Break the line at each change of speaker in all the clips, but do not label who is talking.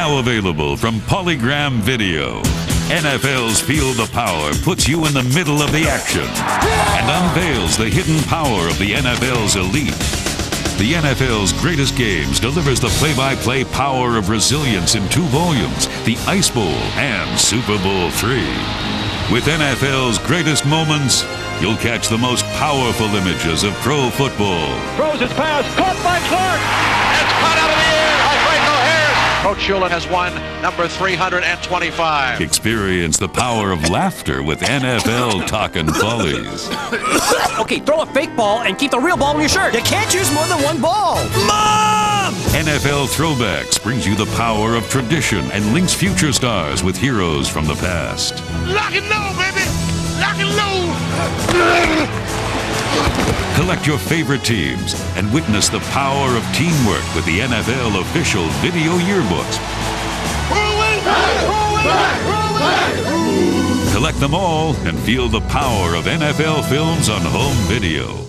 Now available from Polygram Video. NFL's Feel the Power puts you in the middle of the action and unveils the hidden power of the NFL's elite. The NFL's Greatest Games delivers the play-by-play power of resilience in 2 volumes, the Ice Bowl and Super Bowl III. With NFL's Greatest Moments, you'll catch the most powerful images of pro football.
Throws his pass, caught by Clark. It's caught out of the air. Alfredo Harris. Coach Shulin has won number 325.
Experience the power of laughter with NFL Talkin' Follies.
Okay, throw a fake ball and keep the real ball in your shirt. You can't use more than one ball. Mom!
NFL Throwbacks brings you the power of tradition and links future stars with heroes from the past.
Lock and load, baby. Lock and load.
Collect your favorite teams and witness the power of teamwork with the NFL official video yearbooks. Collect them all and feel the power of NFL films on home video.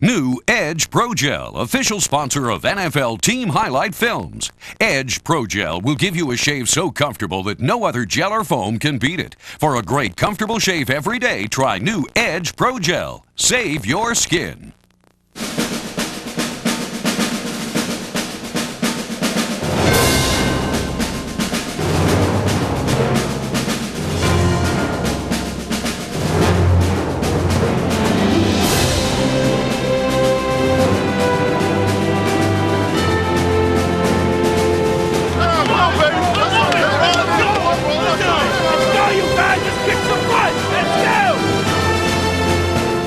New Edge Pro Gel, official sponsor of NFL Team Highlight Films. Edge Pro Gel will give you a shave so comfortable that no other gel or foam can beat it. For a great, comfortable shave every day, try new Edge Pro Gel. Save your skin.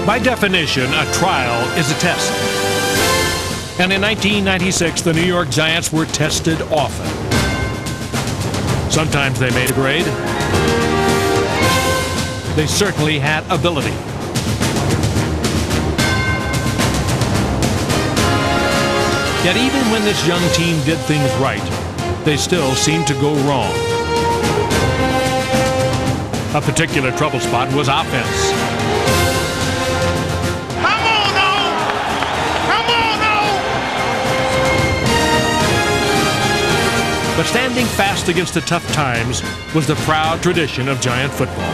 By definition, a trial is a test. And in 1996, the New York Giants were tested often. Sometimes they made a grade. They certainly had ability. Yet even when this young team did things right, they still seemed to go wrong. A particular trouble spot was offense. But standing fast against the tough times was the proud tradition of Giant football.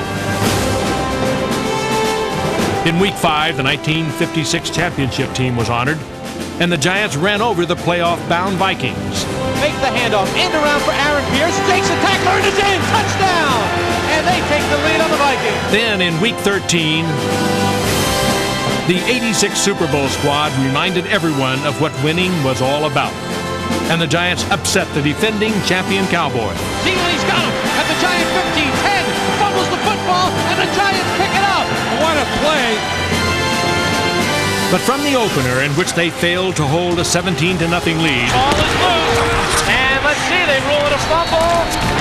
In Week 5, the 1956 championship team was honored, and the Giants ran over the playoff-bound Vikings.
Make the handoff, end around for Aaron Pierce, takes a tackler and is in, touchdown! And they take the lead on the Vikings.
Then in Week 13, the 86 Super Bowl squad reminded everyone of what winning was all about. And the Giants upset the defending champion Cowboys.
Seeley's got him at the Giant 15, 10, fumbles the football, and the Giants pick it up. What a play.
But from the opener, in which they failed to hold a 17-0 lead.
Ball is loose, and let's see, they rule it a fumble.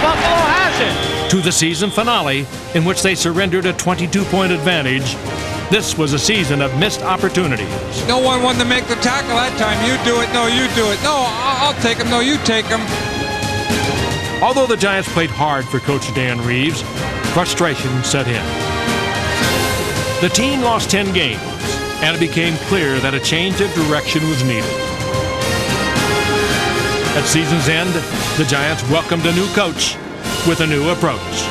Buffalo has it.
To the season finale, in which they surrendered a 22-point advantage. This was a season of missed opportunities.
No one wanted to make the tackle that time. You do it. No, you do it. No, I'll take him. No, you take him.
Although the Giants played hard for Coach Dan Reeves, frustration set in. The team lost 10 games, and it became clear that a change of direction was needed. At season's end, the Giants welcomed a new coach with a new approach.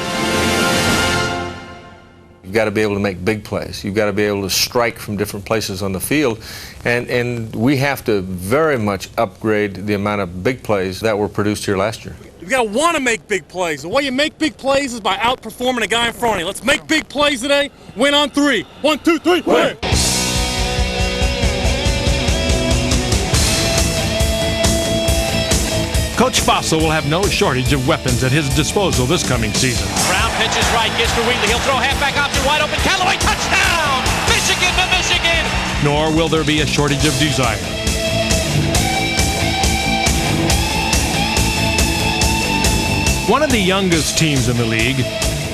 You've got to be able to make big plays. You've got to be able to strike from different places on the field. And we have to very much upgrade the amount of big plays that were produced here last year.
You've got to want to make big plays. The way you make big plays is by outperforming a guy in front of you. Let's make big plays today. Win on 3. 1, 2, 3, win!
Coach Fossil will have no shortage of weapons at his disposal this coming season.
Brown pitches right, gets to Wheatley. He'll throw halfback option wide open. Callaway, touchdown! Michigan to Michigan!
Nor will there be a shortage of desire. One of the youngest teams in the league,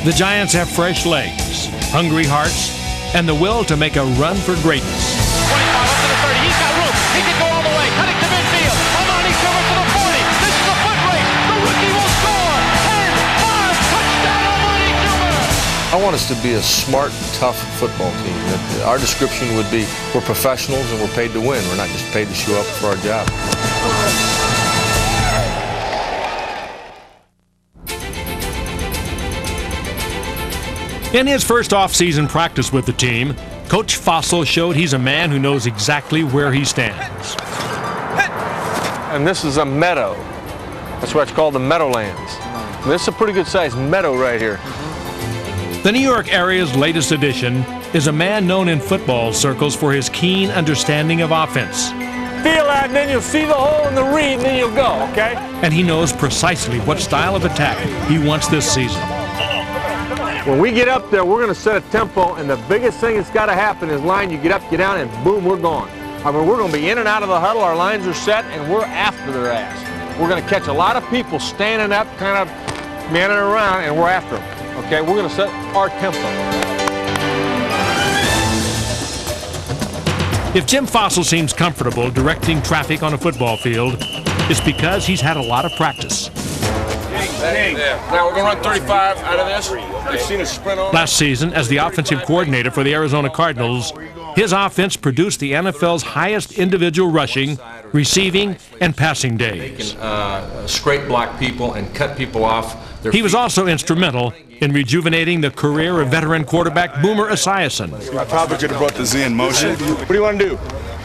the Giants have fresh legs, hungry hearts, and the will to make a run for greatness.
25 up to the 30. He's got room. He can go all the way. Cutting to midfield. Amani Silver to the 40. This is a foot race. The rookie will score. 10, 5, touchdown Amani Silver.
want us to be a smart, tough football team. Our description would be we're professionals and we're paid to win. We're not just paid to show up for our job.
In his first off-season practice with the team, Coach Fossil showed he's a man who knows exactly where he stands.
And this is a meadow. That's why it's called the Meadowlands. And this is a pretty good sized meadow right here.
The New York area's latest addition is a man known in football circles for his keen understanding of offense.
Feel that, and then you'll see the hole in the reed, and then you'll go, okay?
And he knows precisely what style of attack he wants this season.
When we get up there, we're going to set a tempo, and the biggest thing that's got to happen is line, you get up, get down, and boom, we're gone. I mean, we're going to be in and out of the huddle, our lines are set, and we're after their ass. We're going to catch a lot of people standing up, kind of manning around, and we're after them. Okay, we're going to set our tempo.
If Jim Fossil seems comfortable directing traffic on a football field, it's because he's had a lot of practice.
Now we're going to run 35 out of this. I've seen a sprint on.
Last season, as the offensive coordinator for the Arizona Cardinals, his offense produced the NFL's highest individual rushing, receiving, and passing days.
Scrape block people and cut people off.
He was also instrumental in rejuvenating the career of veteran quarterback Boomer Esiason.
I probably could have brought the Z in motion.
What do you want to do?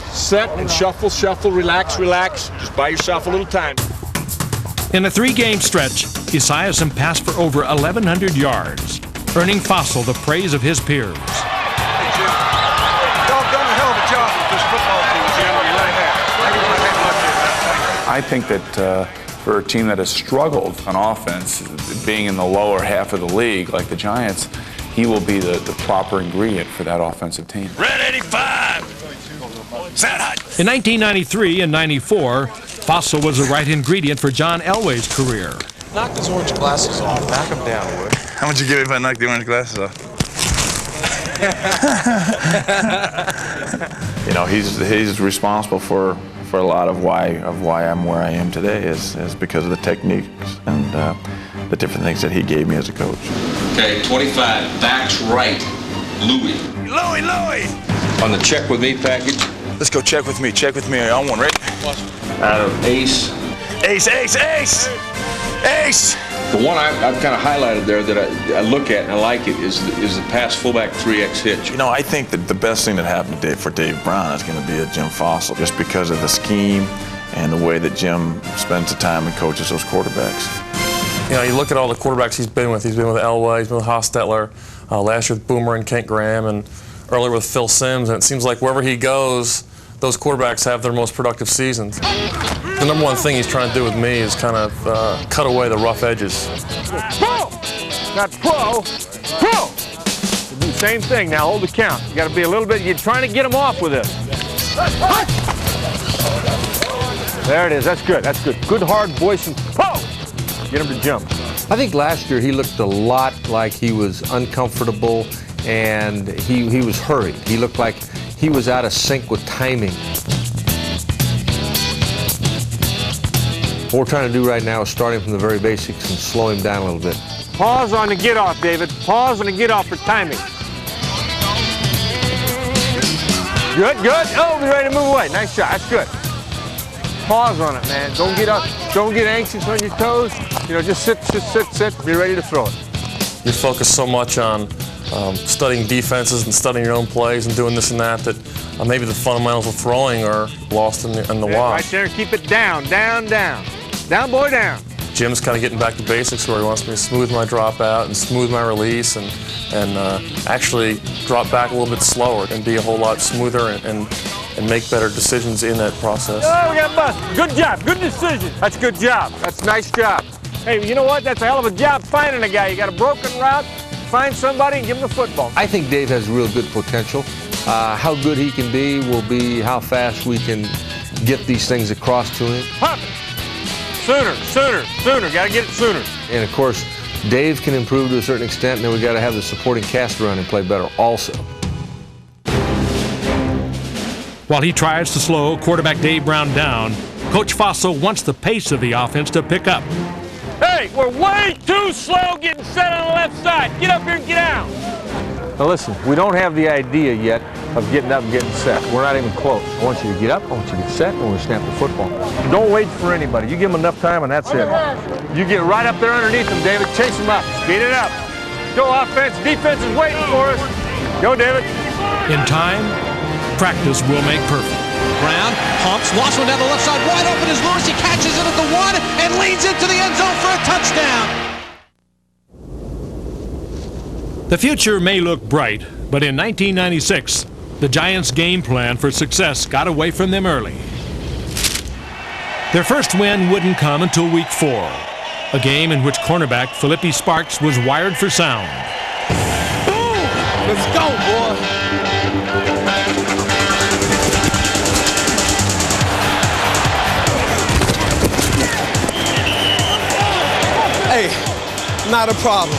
Set and shuffle, shuffle, relax, relax. Just buy yourself a little time.
In a 3-game stretch, Esiason passed for over 1,100 yards, earning Fossil the praise of his peers.
Y'all done a hell of a job with this football team, Jim. You really have.
I think that for a team that has struggled on offense, being in the lower half of the league like the Giants, he will be the proper ingredient for that offensive team.
Red 85! Set hot!
In 1993 and 94, Fossil was the right ingredient for John Elway's career.
Knock those orange glasses off. Knock them down, Wood. How much you give me if I knock the orange glasses off?
You know, he's responsible for a lot of why I'm where I am today is because of the techniques and the different things that he gave me as a coach.
Okay, 25, backs right, Louis.
Louis!
On the check with me package.
Let's go check with me. Check with me. On one, right?
Out of ace.
Ace! Ace!
The one I've kind of highlighted there that I look at and I like it is the pass fullback 3X hitch.
You know, I think that the best thing that happened for Dave Brown is going to be a Jim Fossil, just because of the scheme and the way that Jim spends the time and coaches those quarterbacks.
You know, you look at all the quarterbacks he's been with. He's been with Elway, he's been with Hostetler, last year with Boomer and Kent Graham, and earlier with Phil Simms. And it seems like wherever he goes, those quarterbacks have their most productive seasons. The number one thing he's trying to do with me is kind of cut away the rough edges.
Pro! Not pro. Pro! Do the same thing now. Hold the count. You got to be a little bit. You're trying to get them off with it. There it is. That's good. That's good. Good hard voice and pro! Get him to jump. I think last year he looked a lot like he was uncomfortable and he was hurried. He looked like he was out of sync with timing. What we're trying to do right now is start him from the very basics and slow him down a little bit. Pause on the get off, David. Pause on the get off for timing. Good. Oh, we're ready to move away. Nice shot. That's good. Pause on it, man. Don't get up. Don't get anxious on your toes. You know, just sit. Be ready to throw it.
You focus so much on studying defenses and studying your own plays and doing this and that maybe the fundamentals of throwing are lost in the wash.
Right there, keep it down. Down, boy, down.
Jim's kind of getting back to basics where he wants me to smooth my drop out and smooth my release and actually drop back a little bit slower and be a whole lot smoother and make better decisions in that process.
Oh, we got busted. Good job. Good decision. That's a good job. That's a nice job. Hey, you know what? That's a hell of a job finding a guy. You got a broken route, find somebody and give him the football. I think Dave has real good potential. How good he can be will be how fast we can get these things across to him. Pop it. Sooner. Got to get it sooner. And, of course, Dave can improve to a certain extent, and then we got to have the supporting cast around him play better also.
While he tries to slow quarterback Dave Brown down, Coach Fossil wants the pace of the offense to pick up.
Hey,
Hey, we're way too slow getting set on the left side. Get up here and get out.
Now listen, we don't have the idea yet of getting up and getting set. We're not even close. I want you to get up, I want you to get set, and we're going to snap the football. Don't wait for anybody. You give them enough time, and that's it. You get right up there underneath them, David. Chase them up. Speed it up. Go offense. Defense is waiting for us. Go, David.
In time, practice will make perfect.
Brown pumps, lost one down the left side, wide open is Lewis. He catches it at the 1 and leads into the end zone for a touchdown.
The future may look bright, but in 1996, the Giants' game plan for success got away from them early. Their first win wouldn't come until week 4, a game in which cornerback Philippi Sparks was wired for sound.
Boom! Let's go, boy!
Hey, not a problem.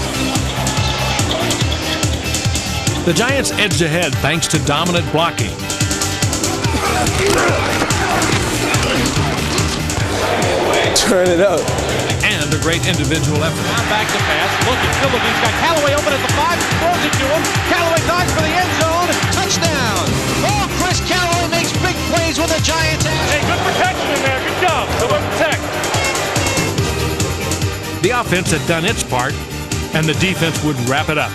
The Giants edged ahead thanks to dominant blocking.
Turn it up.
And a great individual effort.
Now back to pass, looking, still looking. He's got Callaway open at the 5, throws it to him. Callaway dives for the end zone. Touchdown! Oh, Chris Callaway makes big plays with the Giants.
Hey, good protection in there. Good job. Good protect.
The offense had done its part, and the defense would wrap it up.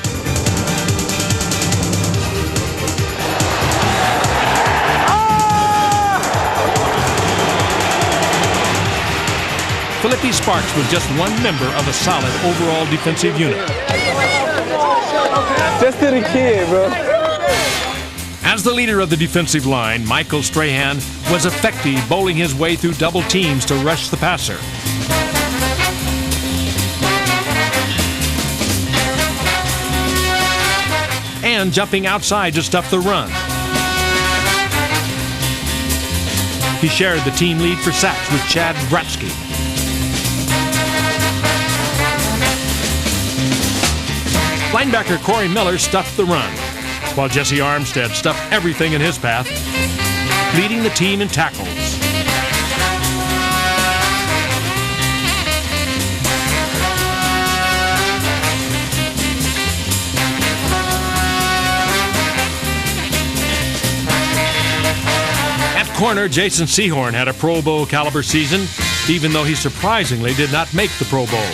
Philippi Sparks was just one member of a solid overall defensive unit.
Just to the kid, bro.
As the leader of the defensive line, Michael Strahan was effective bowling his way through double teams to rush the passer. And jumping outside to stuff the run. He shared the team lead for sacks with Chad Bratsky. Linebacker Corey Miller stuffed the run, while Jesse Armstead stuffed everything in his path, leading the team in tackles. At corner, Jason Sehorn had a Pro Bowl caliber season, even though he surprisingly did not make the Pro Bowl.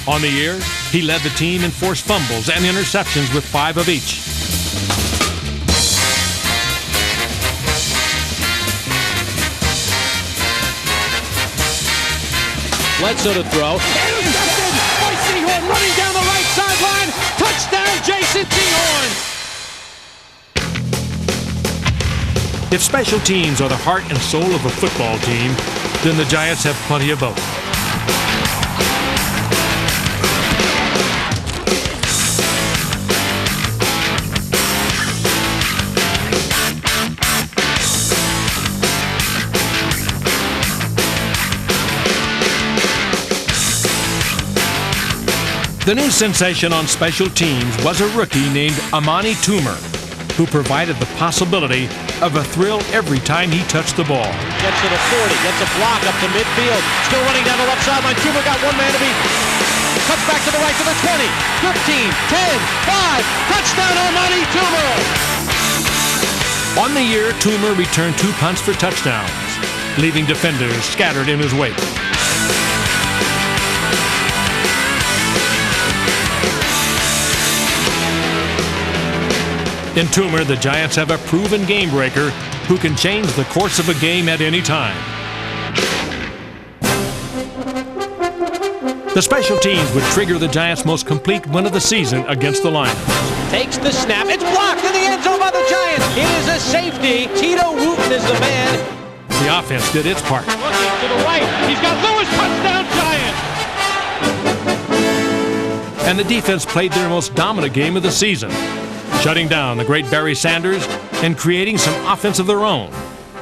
On the year, he led the team in forced fumbles and interceptions with 5 of each.
Bledsoe to throw. Intercepted by Sehorn, running down the right sideline. Touchdown, Jason Sehorn.
If special teams are the heart and soul of a football team, then the Giants have plenty of both. The new sensation on special teams was a rookie named Amani Toomer, who provided the possibility of a thrill every time he touched the ball.
Gets to the 40, gets a block up to midfield. Still running down the left sideline. Toomer got one man to beat. Cuts back to the right to the 20, 15, 10, 5. Touchdown, Amani Toomer!
On the year, Toomer returned 2 punts for touchdowns, leaving defenders scattered in his wake. In Toomer, the Giants have a proven game breaker who can change the course of a game at any time. The special teams would trigger the Giants' most complete win of the season against the Lions.
Takes the snap. It's blocked in the end zone by the Giants. It is a safety. Tito Wooten is the man.
The offense did its part.
Looking to the right. He's got Lewis. Touchdown, Giants.
And the defense played their most dominant game of the season, shutting down the great Barry Sanders and creating some offense of their own,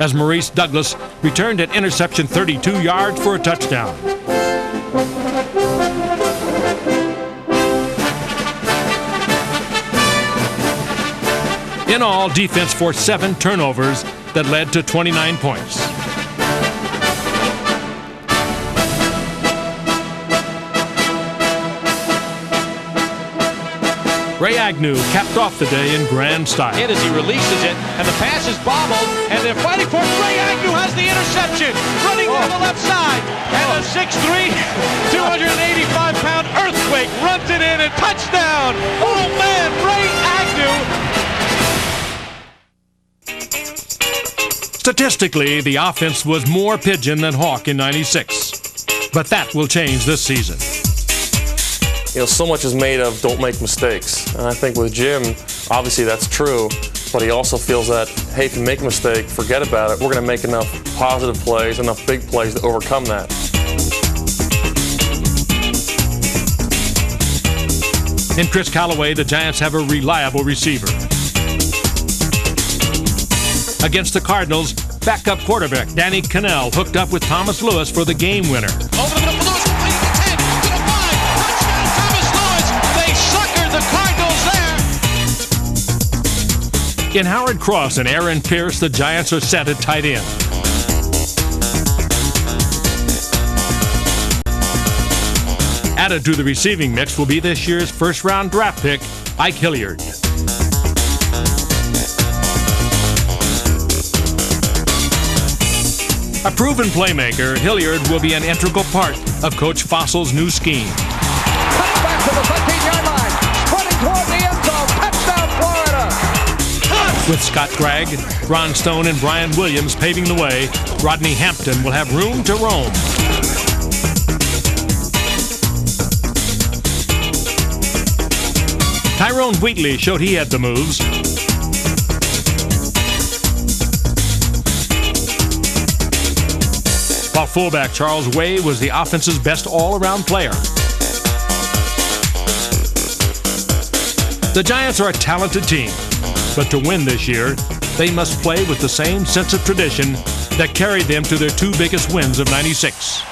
as Maurice Douglas returned an interception 32 yards for a touchdown. In all, defense forced 7 turnovers that led to 29 points. Ray Agnew capped off the day in grand style.
As he releases it, and the pass is bobbled, and they're fighting for it. Ray Agnew has the interception, running down the left side, and a 6'3", 285-pound earthquake runs it in and touchdown. Oh man, Ray Agnew.
Statistically, the offense was more pigeon than hawk in '96, but that will change this season.
You know, so much is made of don't make mistakes. And I think with Jim, obviously that's true, but he also feels that, hey, if you make a mistake, forget about it. We're going to make enough positive plays, enough big plays to overcome that.
In Chris Callaway, the Giants have a reliable receiver. Against the Cardinals, backup quarterback Danny Cannell hooked up with Thomas Lewis for the game winner.
Over the middle for Lewis, completing the 10, to the 5, touchdown Thomas Lewis. They suckered the Cardinals there.
In Howard Cross and Aaron Pierce, the Giants are set at tight end. Added to the receiving mix will be this year's first-round draft pick, Ike Hilliard. A proven playmaker, Hilliard will be an integral part of Coach Fossil's new scheme.
Cut back to the 15-yard line. Running toward the end zone. Touchdown, Florida.
With Scott Gregg, Ron Stone, and Brian Williams paving the way, Rodney Hampton will have room to roam. Tyrone Wheatley showed he had the moves. While fullback Charles Way was the offense's best all-around player. The Giants are a talented team, but to win this year, they must play with the same sense of tradition that carried them to their two biggest wins of '96.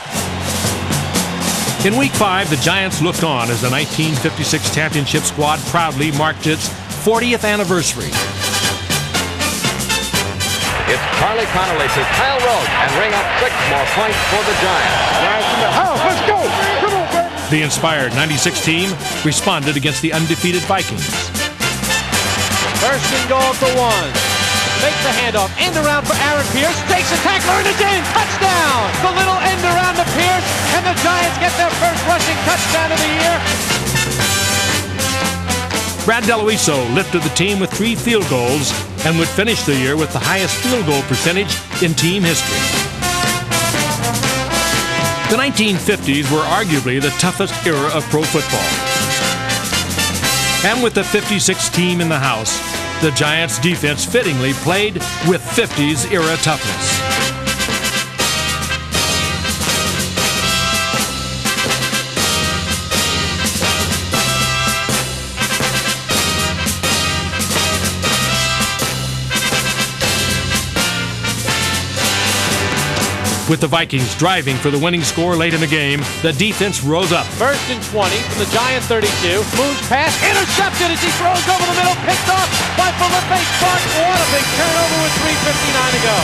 In Week 5, the Giants looked on as the 1956 championship squad proudly marked its 40th anniversary.
It's Charlie Connolly to Kyle Rhodes and ring up 6 more points for the Giants. Let's go! Come on, baby!
The inspired '96 team responded against the undefeated Vikings.
First and goal at the 1. Make the handoff. End around for Aaron Pierce. Takes a tackler and it's in. Touchdown! The little end around to Pierce, and the Giants get their first rushing touchdown of the year.
Brad DeLuiso lifted the team with 3 field goals and would finish the year with the highest field goal percentage in team history. The 1950s were arguably the toughest era of pro football. And with the 56 team in the house, the Giants' defense fittingly played with 50s era toughness. With the Vikings driving for the winning score late in the game, the defense rose up.
First and 20 from the Giant 32. Moves pass, intercepted as he throws over the middle, picked off by Felipe Sparks. What a big turnover with 3:59 to go.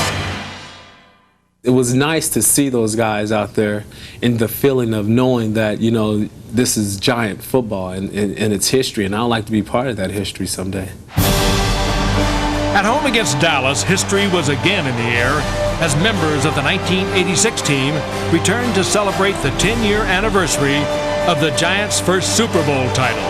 It was nice to see those guys out there and the feeling of knowing that, you know, this is Giant football and its history, and I'd like to be part of that history someday.
At home against Dallas, history was again in the air as members of the 1986 team returned to celebrate the 10-year anniversary of the Giants' first Super Bowl title.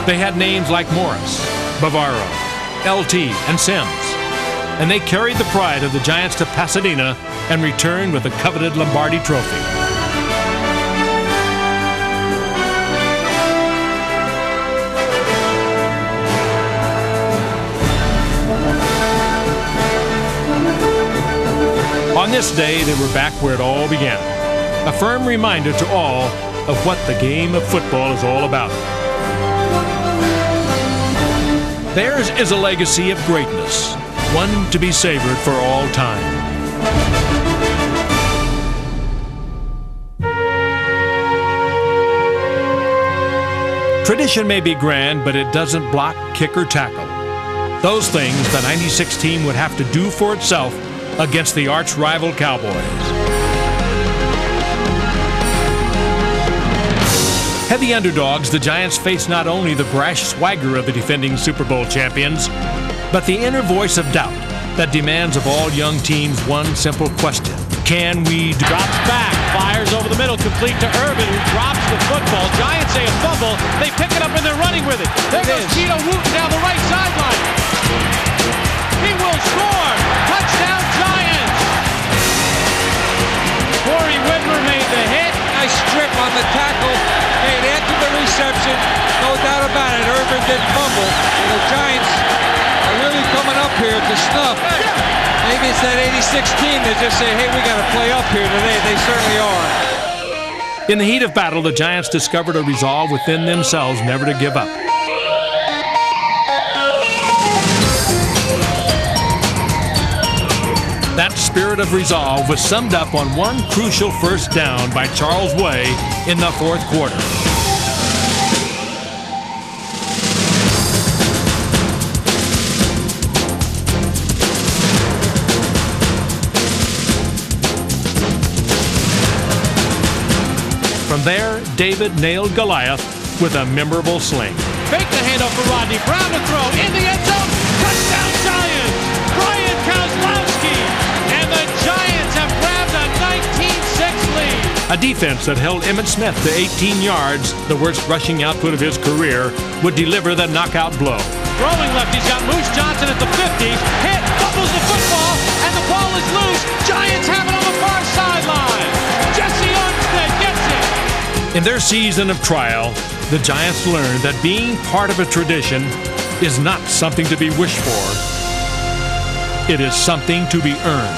They had names like Morris, Bavaro, LT, and Sims, and they carried the pride of the Giants to Pasadena and returned with the coveted Lombardi Trophy. On this day, they were back where it all began. A firm reminder to all of what the game of football is all about. Theirs is a legacy of greatness, one to be savored for all time. Tradition may be grand, but it doesn't block, kick, or tackle. Those things the 96 team would have to do for itself against the arch-rival Cowboys. Heavy underdogs, the Giants face not only the brash swagger of the defending Super Bowl champions, but the inner voice of doubt that demands of all young teams one simple question. Can we
drops back, fires over the middle, complete to Urban, who drops the football. Giants say a fumble. They pick it up and they're running with it. There goes Cheeto Wooten down the right sideline. He will score. Touchdown Giants. Corey Whitmer made the hit.
Nice strip on the tackle. Made after the reception. No doubt about it. Urban didn't fumble. And the Giants are really coming up here to snuff. Maybe it's that 86 team that just say, hey, we got to play up here today. They certainly are.
In the heat of battle, the Giants discovered a resolve within themselves never to give up. That spirit of resolve was summed up on one crucial first down by Charles Way in the fourth quarter. From there, David nailed Goliath with a memorable sling.
Fake the handoff for Rodney. Brown to throw in the end zone. Touchdown Giants! Brian Kozlowski! And the Giants have grabbed a 19-6 lead.
A defense that held Emmitt Smith to 18 yards, the worst rushing output of his career, would deliver the knockout blow.
Throwing left, he's got Moose Johnson at the 50. Hit, fumbles the football, and the ball is loose. Giants have it on the far sideline. Jesse Armstead gets it.
In their season of trial, the Giants learned that being part of a tradition is not something to be wished for. It is something to be earned.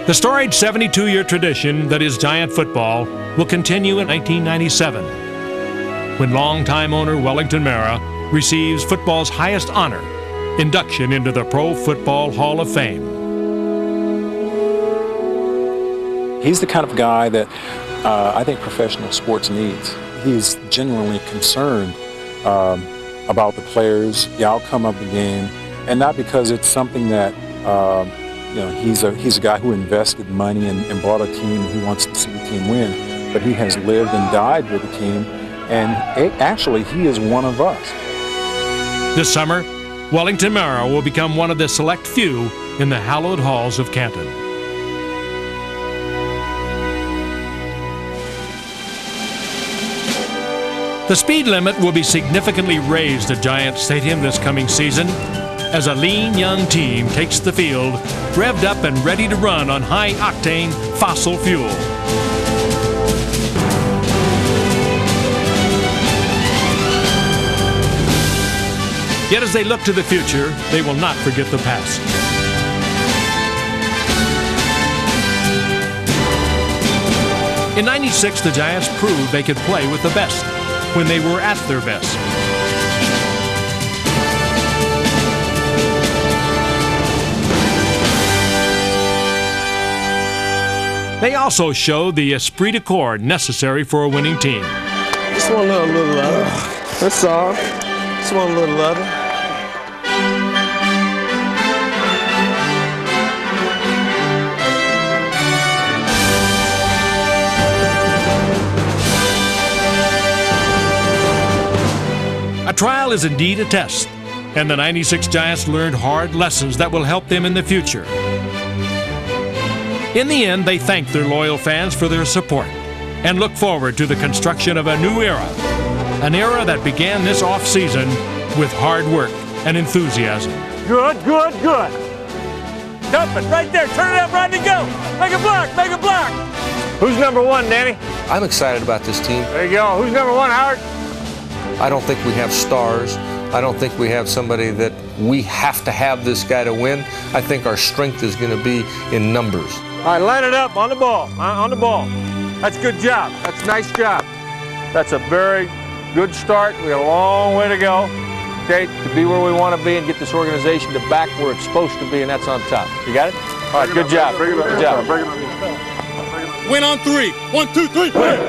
The storied 72-year tradition that is Giant football will continue in 1997, when longtime owner Wellington Mara receives football's highest honor, induction into the Pro Football Hall of Fame.
He's the kind of guy that I think professional sports needs. He's genuinely concerned about the players, the outcome of the game, and not because it's something that he's a guy who invested money and bought a team and he wants to see the team win, but he has lived and died with the team, and actually he is one of us.
This summer, Wellington Mara will become one of the select few in the hallowed halls of Canton. The speed limit will be significantly raised at Giant Stadium this coming season as a lean young team takes the field, revved up and ready to run on high-octane fossil fuel. Yet as they look to the future, they will not forget the past. In '96, the Giants proved they could play with the best when they were at their best. They also showed the esprit de corps necessary for a winning team.
Just want a little love. That's all. Just want a little love.
A trial is indeed a test, and the '96 Giants learned hard lessons that will help them in the future. In the end, they thank their loyal fans for their support and look forward to the construction of a new era, an era that began this off-season with hard work and enthusiasm.
Good, good, good. Dump it right there. Turn it up, Rodney, go. Make a block, make a block. Who's number one, Danny?
I'm excited about this team.
There you go. Who's number one, Howard?
I don't think we have stars. I don't think we have somebody that we have to have this guy to win. I think our strength is going to be in numbers.
All right, line it up on the ball, on the ball. That's a good job. That's a nice job. That's a very good start. We got a long way to go, okay, to be where we want to be and get this organization to back where it's supposed to be, and that's on top. You got it? All right, good job. Good job.
Win on 3. 1, 2, 3. Win.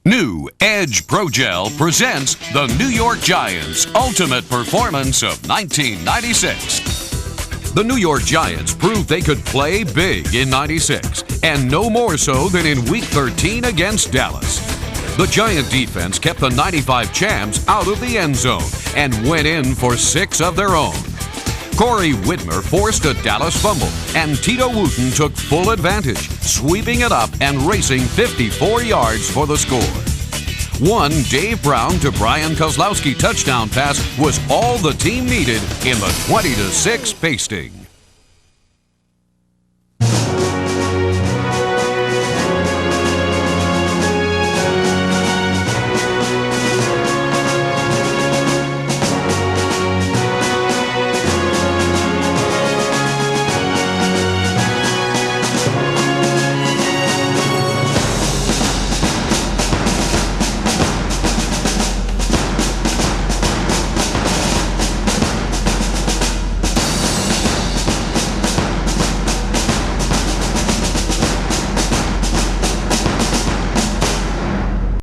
New Edge Pro Gel presents the New York Giants' ultimate performance of 1996. The New York Giants proved they could play big in 96, and no more so than in Week 13 against Dallas. The Giant defense kept the 95 champs out of the end zone and went in for 6 of their own. Corey Whitmer forced a Dallas fumble, and Tito Wooten took full advantage, sweeping it up and racing 54 yards for the score. One Dave Brown to Brian Kozlowski touchdown pass was all the team needed in the 20-6 pasting.